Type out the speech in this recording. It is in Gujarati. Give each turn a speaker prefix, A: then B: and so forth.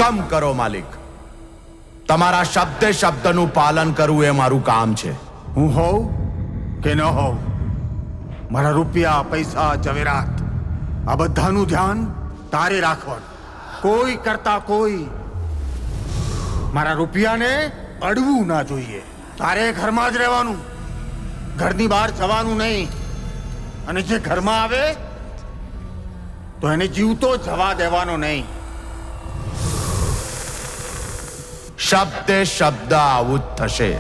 A: હુકમ કરો માલિક. તમારા શબ્દે શબ્દનું પાલન કરવું એ મારું કામ છે.
B: હું હોઉં કે ન હોઉં, મારા રૂપિયા, પૈસા, જવેરાત આ બધાનું ધ્યાન તારે રાખવાનું. કોઈ કરતા કોઈ મારા રૂપિયાને અડવું ના જોઈએ. તારે ઘરમાં જ રહેવાનું, ઘરની બહાર જવાનું નહીં. અને જે ઘરમાં આવે તો એને જીવતો જવા દેવાનો નહીં.
A: શબ્દે શબ્દ આવું જ થશે.